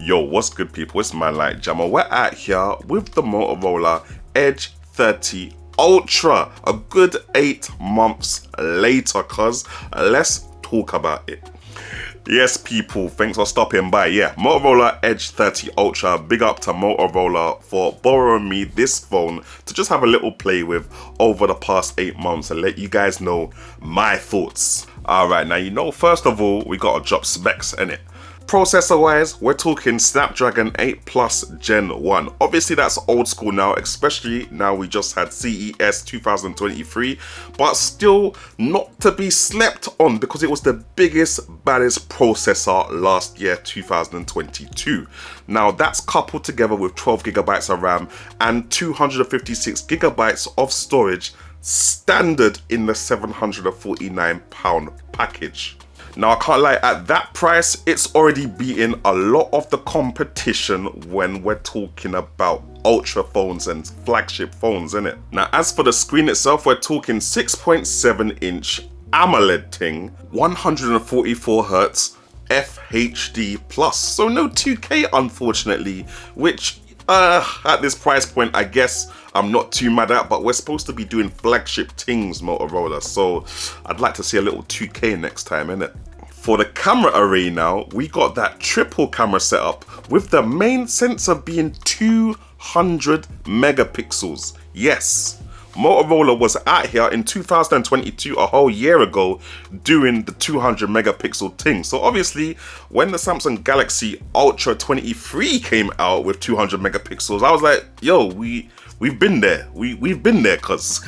Yo, what's good people? It's man like Jamo. We're out here with the Motorola Edge 30 Ultra. A good 8 months later, cuz let's talk about it. Yes, people, thanks for stopping by. Yeah, Motorola Edge 30 Ultra. Big up to Motorola for borrowing me this phone to just have a little play with over the past 8 months and let you guys know my thoughts. Alright, now you know, first of all, we gotta drop specs in it. Processor wise, we're talking Snapdragon 8 Plus Gen 1. Obviously that's old school now, especially now we just had CES 2023, but still not to be slept on because it was the biggest, baddest processor last year, 2022. Now that's coupled together with 12 gigabytes of RAM and 256 gigabytes of storage, standard in the £749 package. Now I can't lie, at that price, it's already beating a lot of the competition when we're talking about ultra phones and flagship phones, innit? Now as for the screen itself, we're talking 6.7 inch AMOLED thing, 144 Hz FHD plus. So no 2K unfortunately, which at this price point, I guess I'm not too mad at, but we're supposed to be doing flagship things, Motorola, so I'd like to see a little 2K next time, innit? For the camera array now, we got that triple camera setup with the main sensor being 200 megapixels. Yes, Motorola was out here in 2022, a whole year ago, doing the 200 megapixel thing. So obviously, when the Samsung Galaxy Ultra 23 came out with 200 megapixels, I was like, yo, we've been there. We've been there, cuz.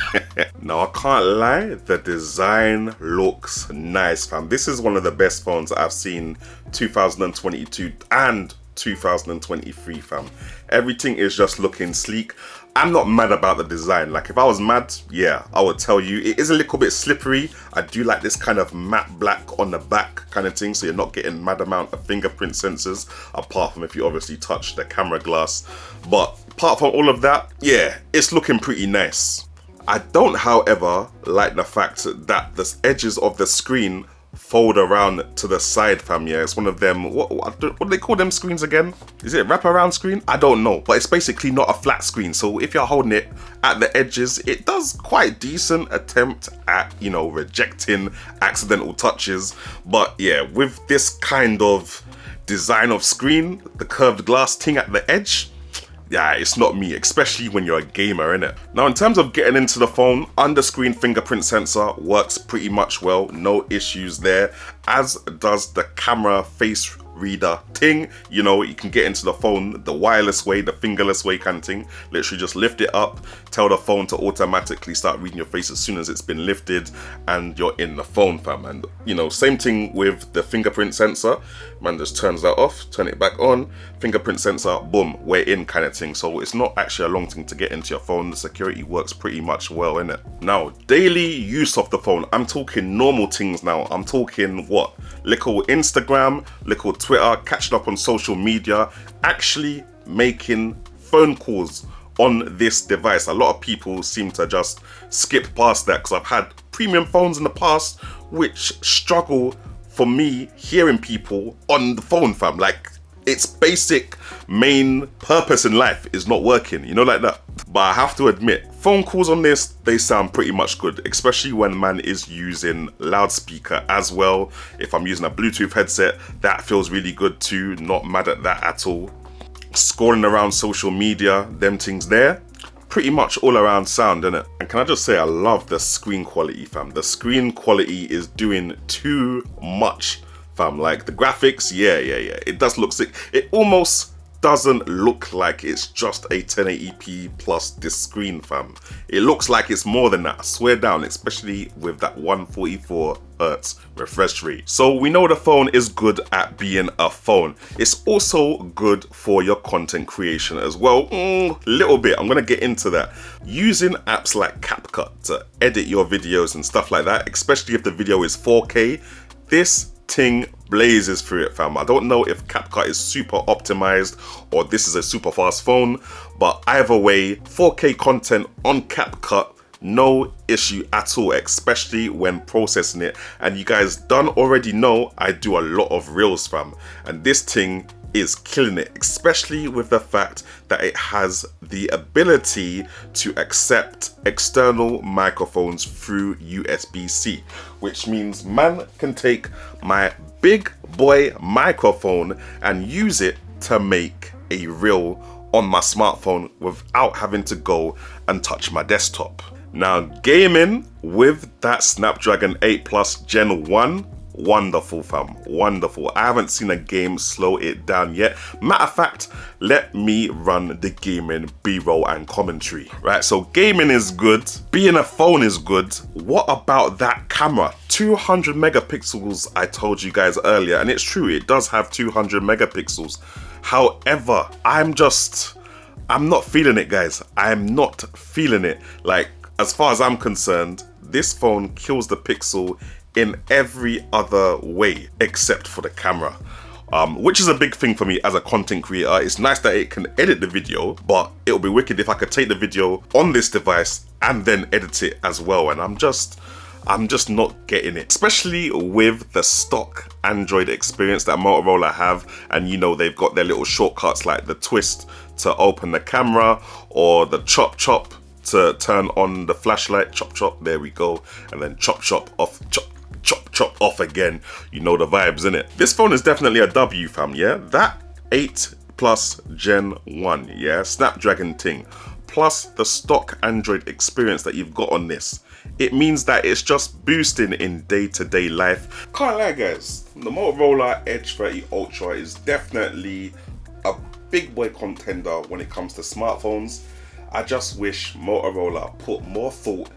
Now, I can't lie, the design looks nice, fam. This is one of the best phones I've seen 2022 and 2023, fam. Everything is just looking sleek. I'm not mad about the design. Like, if I was mad, yeah, I would tell you. It is a little bit slippery. I do like this kind of matte black on the back kind of thing, so you're not getting mad amount of fingerprint sensors, apart from if you obviously touch the camera glass. But apart from all of that, yeah, it's looking pretty nice. I don't, however, like the fact that the edges of the screen fold around to the side, fam. Yeah, it's one of them, what do they call them screens again? Is it wraparound screen? I don't know, but it's basically not a flat screen, so if you're holding it at the edges, it does quite decent attempt at, you know, rejecting accidental touches. But yeah, with this kind of design of screen, the curved glass thing at the edge, yeah, it's not me, especially when you're a gamer, innit? Now, in terms of getting into the phone, under-screen fingerprint sensor works pretty much well, no issues there, as does the camera face reader thing. You know, you can get into the phone the wireless way, the fingerless way kind of thing. Literally just lift it up, tell the phone to automatically start reading your face as soon as it's been lifted, and you're in the phone, fam. And you know, same thing with the fingerprint sensor. Man just turns that off, turn it back on, fingerprint sensor, boom, we're in kind of thing. So it's not actually a long thing to get into your phone. The security works pretty much well, innit? Now, daily use of the phone, I'm talking normal things now. I'm talking what? Little Instagram, little Twitter, catching up on social media, actually making phone calls on this device. A lot of people seem to just skip past that because I've had premium phones in the past which struggle for me hearing people on the phone, fam. Like, its basic main purpose in life is not working, you know, like that. But I have to admit, phone calls on this, they sound pretty much good, especially when man is using loudspeaker as well. If I'm using a Bluetooth headset, that feels really good too, not mad at that at all. Scrolling around social media, them things there, pretty much all around sound, innit? And can I just say, I love the screen quality, fam. The screen quality is doing too much, fam. Like the graphics, yeah, it does look sick. It almost doesn't look like it's just a 1080p plus this screen, fam. It looks like it's more than that, I swear down, especially with that 144 Hz refresh rate. So we know the phone is good at being a phone. It's also good for your content creation as well. Little bit, I'm gonna get into that. Using apps like CapCut to edit your videos and stuff like that, especially if the video is 4K, this thing blazes through it, fam. I don't know if CapCut is super optimized or this is a super fast phone, but either way, 4K content on CapCut, no issue at all, especially when processing it. And you guys done already know I do a lot of reels, fam, and this thing is killing it, especially with the fact that it has the ability to accept external microphones through USB-C, which means man can take my big boy microphone and use it to make a reel on my smartphone without having to go and touch my desktop. Now, gaming with that Snapdragon 8 Plus Gen 1, wonderful fam, wonderful. I haven't seen a game slow it down yet. Matter of fact, let me run the gaming B-roll and commentary. Right, so gaming is good, being a phone is good. What about that camera? 200 megapixels, I told you guys earlier, and it's true, it does have 200 megapixels. However, I'm not feeling it, guys. I'm not feeling it. Like, as far as I'm concerned, this phone kills the Pixel in every other way except for the camera, which is a big thing for me as a content creator. It's nice that it can edit the video, but it would be wicked if I could take the video on this device and then edit it as well, and I'm just not getting it, especially with the stock Android experience that Motorola have. And you know, they've got their little shortcuts like the twist to open the camera, or the chop chop to turn on the flashlight. Chop chop, there we go, and then chop chop off, chop chop chop off again. You know the vibes, innit? This phone is definitely a W, fam. Yeah, that 8 Plus Gen 1, yeah, Snapdragon thing, plus the stock Android experience that you've got on this, it means that it's just boosting in day-to-day life. Can't lie, guys, the Motorola Edge 30 Ultra is definitely a big boy contender when it comes to smartphones. I just wish Motorola put more thought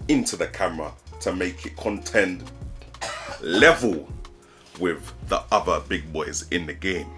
into the camera to make it contend level with the other big boys in the game.